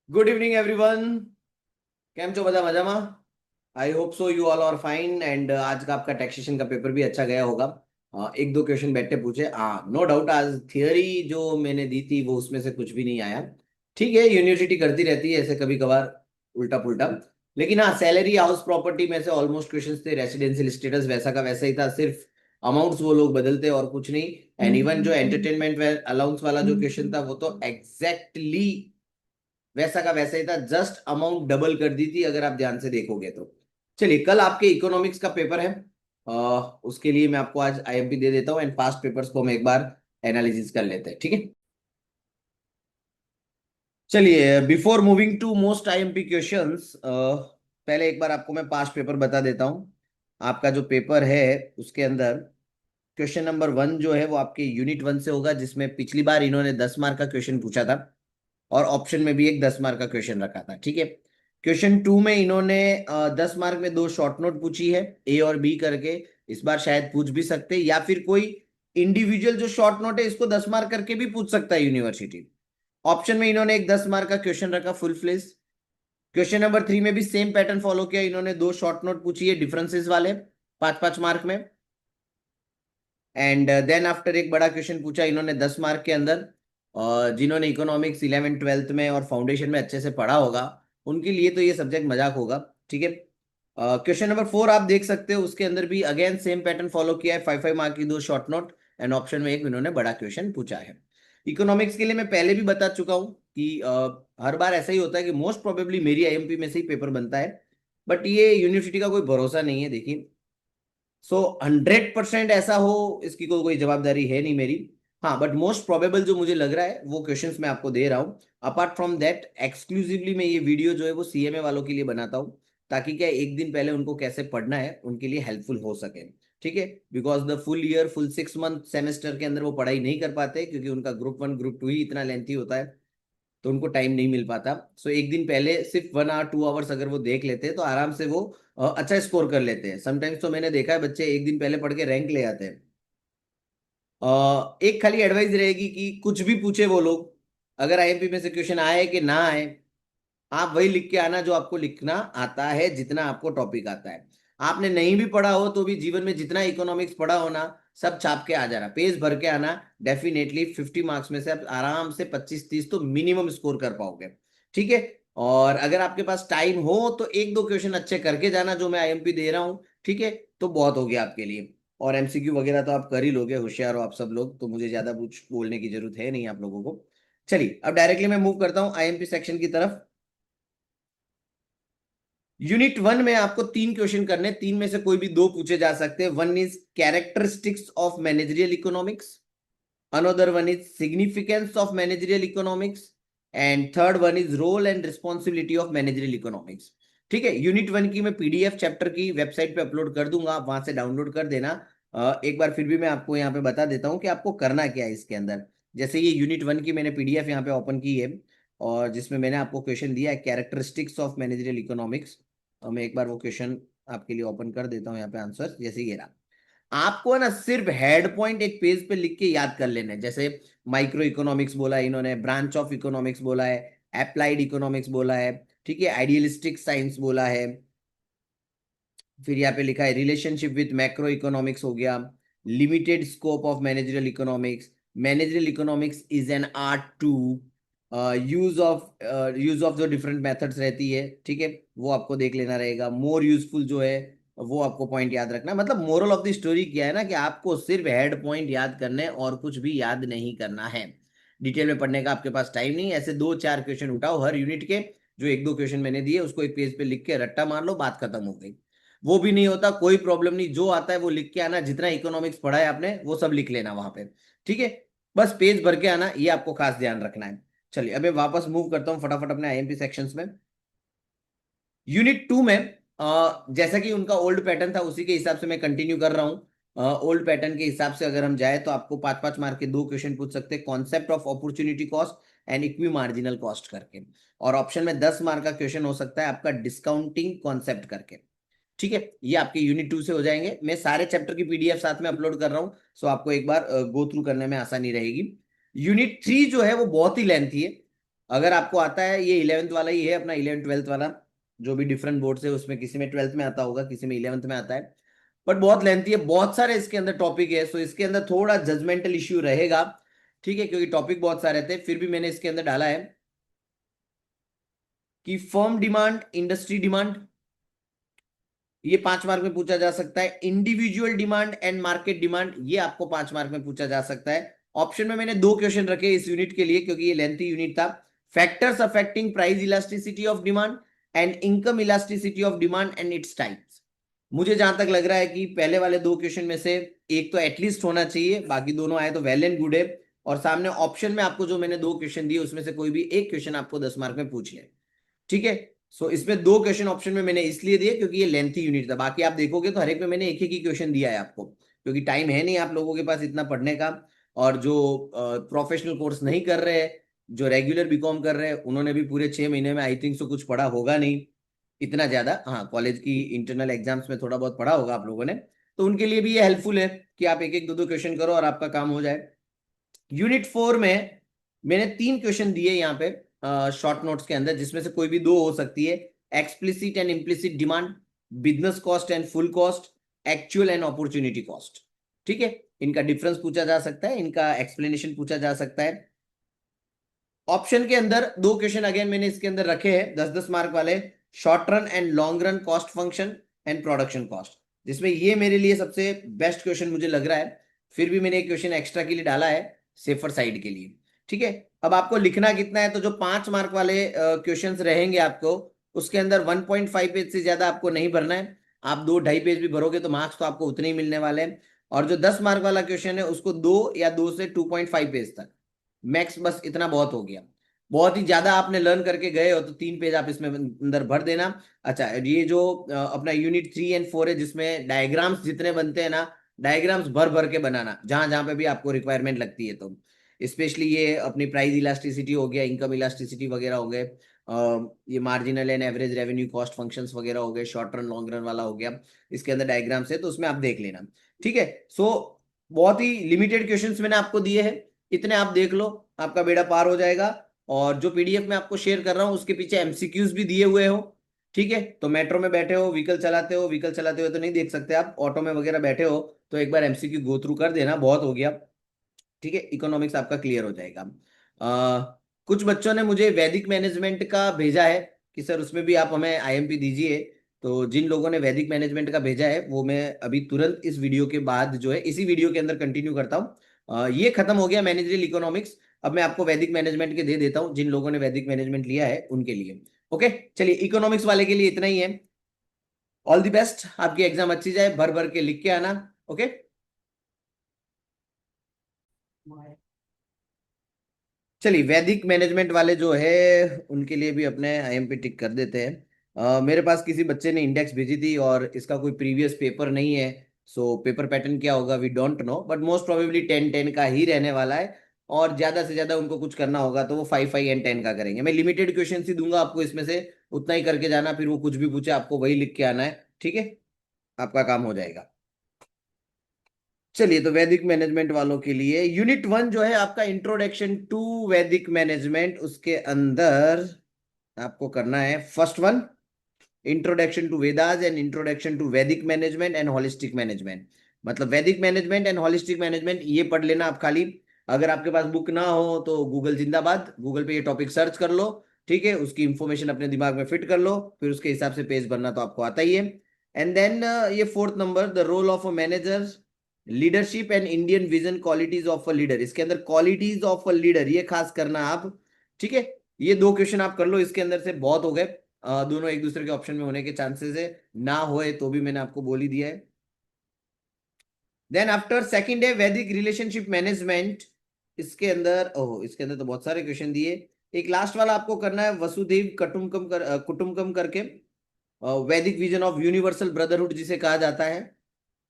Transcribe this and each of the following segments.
Good evening everyone. કેમ છો બધા મજામાં? I hope so you all are fine and आज का आपका टैक्सेशन का पेपर भी अच्छा गया होगा. एक दो क्वेश्चन बैठे पूछे. हाँ, नो डाउट आज थियरी जो मैंने दी थी वो उसमें से कुछ भी नहीं आया. ठीक है, यूनिवर्सिटी करती रहती है ऐसे कभी कभार उल्टा पुल्टा. लेकिन हाँ, सैलरी हाउस प्रॉपर्टी में से ऑलमोस्ट क्वेश्चंस थे. रेसिडेंशियल स्टेटस वैसा का वैसा ही था, सिर्फ अमाउंट्स वो लोग बदलते और कुछ नहीं. एंड इवन जो एंटरटेनमेंट अलाउंस वाला जो क्वेश्चन था वो तो एग्जैक्टली वैसा का वैसा ही था. जस्ट अमाउंट डबल कर दी थी अगर आप ध्यान से देखोगे तो. चलिए, कल आपके इकोनॉमिक्स का पेपर है. उसके लिए मैं आपको आज आईएमपी दे देता हूँ एंड पास्ट पेपर्स को हम एक बार एनालिसिस कर लेते हैं. ठीक है, चलिए before moving to most IMP questions, पहले एक बार आपको मैं पास्ट पेपर बता देता हूँ. आपका जो पेपर है उसके अंदर क्वेश्चन नंबर 1 जो है वो आपके यूनिट 1 से होगा, जिसमें पिछली बार इन्होंने 10 मार्क का क्वेश्चन पूछा था और ऑप्शन में भी एक 10 मार्क का क्वेश्चन रखा था. ठीक है, क्वेश्चन 2 में इन्होंने 10 मार्क में दो शॉर्ट नोट पूछी है, ए और बी करके. इस बार शायद पूछ भी सकते हैं, या फिर कोई इंडिविजुअल जो शॉर्ट नोट है इसको 10 मार्क करके भी पूछ सकता है यूनिवर्सिटी. ऑप्शन में इन्होंने एक 10 मार्क का क्वेश्चन रखा फुल फ्लेज. क्वेश्चन नंबर 3 में भी सेम पैटर्न फॉलो किया, इन्होंने दो शॉर्ट नोट पूछी है डिफरेंसेस वाले, 5-5 मार्क में. एंड देन आफ्टर एक बड़ा क्वेश्चन पूछा इन्होंने 10 मार्क के अंदर. जिन्होंने इकोनॉमिक्स 11th 12th में और फाउंडेशन में अच्छे से पढ़ा होगा उनके लिए तो ये सब्जेक्ट मजाक होगा. ठीक है, क्वेश्चन नंबर 4 आप देख सकते हो, उसके अंदर भी अगेन सेम पैटर्न फॉलो किया है, 5-5 मार्क की दो शॉर्ट नोट एंड ऑप्शन में एक इन्होंने बड़ा क्वेश्चन पूछा है. इकोनॉमिक्स के लिए मैं पहले भी बता चुका हूं कि हर बार ऐसा ही होता है कि मोस्ट प्रोबेबली मेरी आईएमपी में से ही पेपर बनता है, बट ये यूनिवर्सिटी का कोई भरोसा नहीं है. देखिए, सो 100% ऐसा हो इसकी कोई जवाबदारी है नहीं मेरी. हाँ, बट मोस्ट प्रोबेबल जो मुझे लग रहा है वो क्वेश्चंस मैं आपको दे रहा हूँ. अपार्ट फ्रॉम दैट एक्सक्लूसिवली मैं ये वीडियो जो है वो सीएमए वालों के लिए बनाता हूँ, ताकि क्या एक दिन पहले उनको कैसे पढ़ना है उनके लिए हेल्पफुल हो सके. ठीक है, because the full year full 6 month semester के अंदर वो पढ़ाई नहीं कर पाते क्योंकि उनका ग्रुप 1 ग्रुप 2 ही इतना लेंथी होता है, तो उनको टाइम नहीं मिल पाता. सो एक दिन पहले सिर्फ 1 आवर 2 आवर्स अगर वो देख लेते हैं तो आराम से वो अच्छा स्कोर कर लेते हैं. समटाइम्स तो मैंने देखा है बच्चे एक दिन पहले पढ़ के रैंक ले आते हैं. एक खाली एडवाइस रहेगी कि कुछ भी पूछे वो लोग, अगर आईएमपी में से क्वेश्चन आए कि ना आए, आप वही लिख के आना जो आपको लिखना आता है, जितना आपको टॉपिक आता है. आपने नहीं भी पढ़ा हो तो भी जीवन में जितना इकोनॉमिक्स पढ़ा हो ना, सब छाप के आ जाना, पेज भर के आना. डेफिनेटली 50 मार्क्स में से आप आराम से 25-30 तो मिनिमम स्कोर कर पाओगे. ठीक है, और अगर आपके पास टाइम हो तो एक दो क्वेश्चन अच्छे करके जाना जो मैं आईएमपी दे रहा हूँ. ठीक है, तो बहुत हो गया आपके लिए. और एमसीक्यू वगैरह तो आप कर ही लोगे, होशियार हो आप सब लोग, तो मुझे ज्यादा कुछ बोलने की जरूरत है नहीं आप लोगों को. चलिए, अब डायरेक्टली मैं मूव करता हूँ आईएमपी सेक्शन की तरफ. यूनिट 1 में आपको 3 क्वेश्चन करने, तीन में से कोई भी दो पूछे जा सकते हैं. One is characteristics of managerial economics, another one is significance of managerial economics, and third one is role and responsibility of managerial economics. ठीक है, यूनिट 1 की मैं पीडीएफ चैप्टर की वेबसाइट पे अपलोड कर दूंगा, आप वहां से डाउनलोड कर देना. एक बार फिर भी मैं आपको यहाँ पे बता देता हूँ कि आपको करना क्या है इसके अंदर. जैसे ये यूनिट 1 की मैंने पीडीएफ यहाँ पे ओपन की है और जिसमें मैंने आपको क्वेश्चन दिया है कैरेक्टरिस्टिक्स ऑफ मैनेजरियल इकोनॉमिक्स. मैं एक बार वो क्वेश्चन आपके लिए ओपन कर देता हूँ यहाँ पे, आंसर जैसे ये रहा. आपको है ना सिर्फ हेड पॉइंट एक पेज पे लिख के याद कर लेने हैं. जैसे माइक्रो इकोनॉमिक्स बोला है इन्होंने, ब्रांच ऑफ इकोनॉमिक्स बोला है, अप्लाइड इकोनॉमिक्स बोला है, ठीक है, आइडियलिस्टिक साइंस बोला है, फिर यहाँ पे लिखा है रिलेशनशिप विथ मैक्रो इकोनॉमिक्स हो गया, limited scope of managerial economics, managerial economics is an art to, use of जो डिफरेंट मेथड्स रहती है. ठीक है, वो आपको देख लेना रहेगा. मोर यूजफुल जो है वो आपको पॉइंट याद रखना. मतलब मोरल ऑफ द स्टोरी क्या है ना, कि आपको सिर्फ हेड पॉइंट याद करने हैं और कुछ भी याद नहीं करना है. डिटेल में पढ़ने का आपके पास टाइम नहीं है. ऐसे 2-4 क्वेश्चन उठाओ हर यूनिट के, जो एक दो क्वेश्चन मैंने दिए उसको एक पेज पे लिख के रट्टा मार लो, बात खत्म हो गई. वो भी नहीं होता कोई प्रॉब्लम नहीं, जो आता है वो लिख के आना, जितना इकोनॉमिक्स पढ़ा है आपने वो सब लिख लेना वहां पे. ठीक है, बस पेज भर के आना, ये आपको खास ध्यान रखना है. चलिए, अब मैं वापस मूव करता हूँ फटाफट अपने आईएमपी सेक्शंस में. यूनिट 2 में जैसा कि उनका ओल्ड पैटर्न था उसी के हिसाब से मैं कंटिन्यू कर रहा हूँ. ओल्ड पैटर्न के हिसाब से अगर हम जाए तो आपको 5-5 मार्क के दो क्वेश्चन पूछ सकते हैं, concept of opportunity cost and equi marginal cost करके. और ऑप्शन में 10 मार्क का क्वेश्चन हो सकता है आपका डिस्काउंटिंग कॉन्सेप्ट करके. ठीक है, ये आपके यूनिट 2 से हो जाएंगे. मैं सारे चैप्टर की पीडीएफ साथ में अपलोड कर रहा हूँ, सो आपको एक बार गो थ्रू करने में आसानी रहेगी. यूनिट 3 जो है वो बहुत ही लेंथी है. अगर आपको आता है, ये 11th वाला ही है अपना, 11th 12th वाला, जो भी डिफरेंट बोर्ड है उसमें किसी में 12th में आता होगा, किसी में 11th में आता है, बट बहुत लेंथी है, बहुत सारे इसके अंदर टॉपिक है, सो इसके अंदर थोड़ा जजमेंटल इश्यू रहेगा, ठीक है, क्योंकि टॉपिक बहुत सारे थे। फिर भी मैंने इसके अंदर डाला है कि फर्म डिमांड, इंडस्ट्री डिमांड, ये 5 मार्क में पूछा जा सकता है। Individual demand and market demand, ये आपको 5 मार्क में पूछा जा सकता है। ऑप्शन में मैंने 2 क्वेश्चन रखे इस यूनिट के लिए, क्योंकि ये लेंथी यूनिट था। Factors affecting price elasticity of demand and income elasticity of demand and its types. मुझे जहां तक लग रहा है कि पहले वाले 2 क्वेश्चन में से एक तो एटलीस्ट होना चाहिए, बाकी दोनों आए तो वेल एंड गुड है। और सामने ऑप्शन में आपको जो मैंने 2 क्वेश्चन दिए उसमें से कोई भी एक क्वेश्चन आपको 10 मार्क में पूछ ले, ठीक है। सो इसमें 2 क्वेश्चन ऑप्शन में मैंने इसलिए दिए क्योंकि ये लेंथी यूनिट था। बाकी आप देखोगे तो हर एक में मैंने एक ही क्वेश्चन दिया है आपको, क्योंकि टाइम है नहीं आप लोगों के पास इतना पढ़ने का। और जो प्रोफेशनल कोर्स नहीं कर रहे हैं, जो रेगुलर बीकॉम कर रहे हैं, उन्होंने भी पूरे 6 महीने में आई थिंक सो कुछ पढ़ा होगा नहीं इतना ज्यादा। हाँ, कॉलेज की इंटरनल एग्जाम्स में थोड़ा बहुत पढ़ा होगा आप लोगों ने, तो उनके लिए भी ये हेल्पफुल है कि आप एक एक दो दो क्वेश्चन करो और आपका काम हो जाए। यूनिट 4 में मैंने 3 क्वेश्चन दिए यहाँ पे शॉर्ट नोट्स के अंदर, जिसमें से कोई भी 2 हो सकती है। Explicit and implicit demand, business cost and full cost, actual and opportunity cost, ठीक है। इनका डिफरेंस पूछा जा सकता है, इनका एक्सप्लेनेशन पूछा जा सकता है। ऑप्शन के अंदर 2 क्वेश्चन अगेन मैंने इसके अंदर रखे हैं 10-10 मार्क वाले, short run and long run cost function and production cost, जिसमें ये मेरे लिए सबसे बेस्ट क्वेश्चन मुझे लग रहा है। फिर भी मैंने एक क्वेश्चन एक्स्ट्रा के लिए डाला है, सेफर साइड के लिए, ठीक है। अब आपको लिखना कितना है, तो जो 5 मार्क वाले क्वेश्चन रहेंगे आपको, उसके अंदर 1.5 पेज से ज्यादा आपको नहीं भरना है। आप 2-2.5 पेज भी भरोगे तो मार्क्स तो आपको उतने ही मिलने वाले हैं। और जो 10 मार्क वाला क्वेश्चन है उसको 2 या 2 से 2.5 पेज तक मैक्स, बस इतना बहुत हो गया। बहुत ही ज्यादा आपने लर्न करके गए हो तो 3 पेज आप इसमें अंदर भर देना। अच्छा, ये जो अपना यूनिट 3 और 4 है, जिसमें डायग्राम्स जितने बनते हैं ना, डायग्राम्स भर भर के बनाना जहां जहां पे भी आपको रिक्वायरमेंट लगती है। तो स्पेशली ये अपनी प्राइस इलास्टिसिटी हो गया, इनकम इलास्टिसिटी वगैरह हो गए, ये marginal and average revenue cost functions वगैरह हो गए, शॉर्ट रन लॉन्ग रन वाला हो गया, इसके अंदर डायग्राम्स है तो उसमें आप देख लेना, ठीक है। सो बहुत ही लिमिटेड क्वेश्चंस मैंने आपको दिए हैं, इतने आप देख लो, आपका बेड़ा पार हो जाएगा। और जो पीडीएफ में आपको शेयर कर रहा हूँ उसके पीछे एमसीक्यूज भी दिए हुए हो, ठीक है। तो मेट्रो में बैठे हो, व्हीकल चलाते हो, व्हीकल चलाते हुए तो नहीं देख सकते आप, ऑटो में वगैरह बैठे हो तो एक बार एमसीक्यू गो थ्रू कर देना, बहुत हो गया, ठीक है। इकोनॉमिक्स आपका क्लियर हो जाएगा। कुछ बच्चों ने मुझे वैदिक मैनेजमेंट का भेजा है कि सर उसमें भी आप हमें आईएमपी दीजिए। तो जिन लोगों ने वैदिक मैनेजमेंट का भेजा है वो मैं अभी तुरंत इस वीडियो के बाद जो है इसी वीडियो के अंदर कंटिन्यू करता हूँ। ये खत्म हो गया मैनेजरियल इकोनॉमिक्स, अब मैं आपको वैदिक मैनेजमेंट के दे देता हूँ जिन लोगों ने वैदिक मैनेजमेंट लिया है उनके लिए। ओके, चलिए इकोनॉमिक्स वाले के लिए इतना ही है। ऑल द बेस्ट, आपकी एग्जाम अच्छी जाए, भर भर के लिख के आना। ओके, चलिए वैदिक मैनेजमेंट वाले जो है उनके लिए भी अपने आईएमपी टिक कर देते हैं। मेरे पास किसी बच्चे ने इंडेक्स भेजी थी और इसका कोई प्रीवियस पेपर नहीं है, सो पेपर पैटर्न क्या होगा we don't know, but most probably 10-10 का ही रहने वाला है। और ज्यादा से ज्यादा उनको कुछ करना होगा तो वो 5-5 एंड 10 का करेंगे। मैं लिमिटेड क्वेश्चन ही दूंगा आपको, इसमें से उतना ही करके जाना, फिर वो कुछ भी पूछे आपको वही लिख के आना है, ठीक है, आपका काम हो जाएगा। चलिए, तो वैदिक मैनेजमेंट वालों के लिए यूनिट 1 जो है आपका इंट्रोडक्शन टू वैदिक मैनेजमेंट, उसके अंदर आपको करना है first one, introduction to Vedas and introduction to Vedic management and holistic management. मतलब Vedic management and holistic management ये पढ़ लेना आप खाली। अगर आपके पास बुक ना हो तो गूगल जिंदाबाद, गूगल पे ये टॉपिक सर्च कर लो, ठीक है, उसकी इंफॉर्मेशन अपने दिमाग में फिट कर लो, फिर उसके हिसाब से पेज भरना तो आपको आता ही है। एंड देन ये 4th number, the role of a manager, leadership and Indian vision, qualities of a leader. इसके अंदर क्वालिटीज ऑफ अ लीडर ये खास करना आप, ठीक है। ये 2 क्वेश्चन आप कर लो, इसके अंदर से बहुत हो गए। दोनों एक दूसरे के ऑप्शन में होने के चांसेस है, ना होए तो भी मैंने आपको बोल ही दिया है। देन आफ्टर सेकंड है वैदिक रिलेशनशिप मैनेजमेंट। इसके अंदर ओह, इसके अंदर तो बहुत सारे क्वेश्चन दिए। एक लास्ट वाला आपको करना है वसुधैव कुटुंबकम करके, वैदिक विजन ऑफ यूनिवर्सल ब्रदरहुड जिसे कहा जाता है।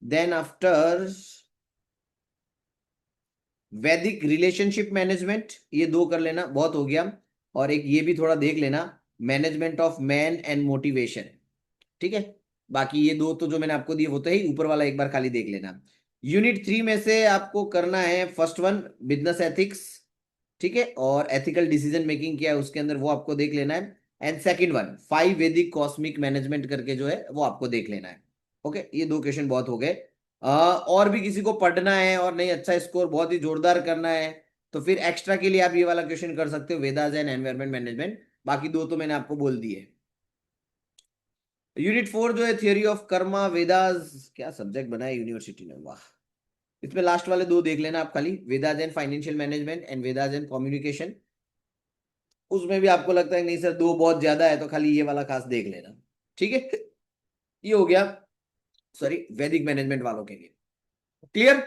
देन आफ्टर वैदिक रिलेशनशिप मैनेजमेंट, ये 2 कर लेना, बहुत हो गया। और एक ये भी थोड़ा देख लेना, management of man and motivation, ठीक है। बाकी ये 2 तो जो मैंने आपको दिए वो तो ही, ऊपर वाला एक बार खाली देख लेना। यूनिट 3 में से आपको करना है फर्स्ट वन, बिजनेस एथिक्स, ठीक है, और एथिकल डिसीजन मेकिंग क्या है उसके अंदर वो आपको देख लेना है। एंड सेकंड वन 5 वैदिक कॉस्मिक मैनेजमेंट करके जो है वो आपको देख लेना है। ओके, ये 2 क्वेश्चन बहुत हो गए। और भी किसी को पढ़ना है और नहीं अच्छा स्कोर बहुत ही जोरदार करना है तो फिर एक्स्ट्रा के लिए आप ये वाला क्वेश्चन कर सकते हो, वेदास एंड एनवायरमेंट मैनेजमेंट। बाकी 2 तो मैंने आपको बोल दिए। यूनिट 4 जो है थियोरी ऑफ कर्मा वेदास, क्या सब्जेक्ट बनाया यूनिवर्सिटी ने, वाह। इसमें लास्ट वाले 2 देख लेना आप खाली, Vedas and financial management and Vedas and communication. उसमें भी आपको लगता है नहीं सर 2 बहुत ज्यादा है तो खाली ये वाला खास देख लेना। ठीक है, ये हो गया, सॉरी, वैदिक मैनेजमेंट वालों के लिए। क्लियर।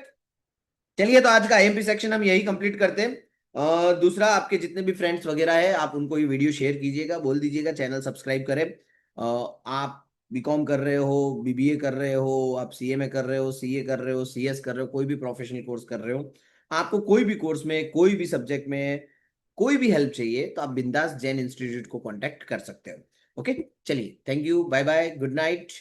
चलिए, तो आज का आईएमपी सेक्शन हम यही कंप्लीट करते हैं। दूसरा, आपके जितने भी फ्रेंड्स वगैरह है आप उनको ये वीडियो शेयर कीजिएगा, बोल दीजिएगा चैनल सब्सक्राइब करें। आप बीकॉम कर रहे हो, बीबीए कर रहे हो, आप सीए में कर रहे हो, सीए कर रहे हो, सीएस कर रहे हो, कोई भी प्रोफेशनल कोर्स कर रहे हो, आपको कोई भी कोर्स में कोई भी सब्जेक्ट में कोई भी हेल्प चाहिए तो आप बिंदास जैन इंस्टीट्यूट को कांटेक्ट कर सकते हो। ओके, चलिए, thank you, bye bye, good night.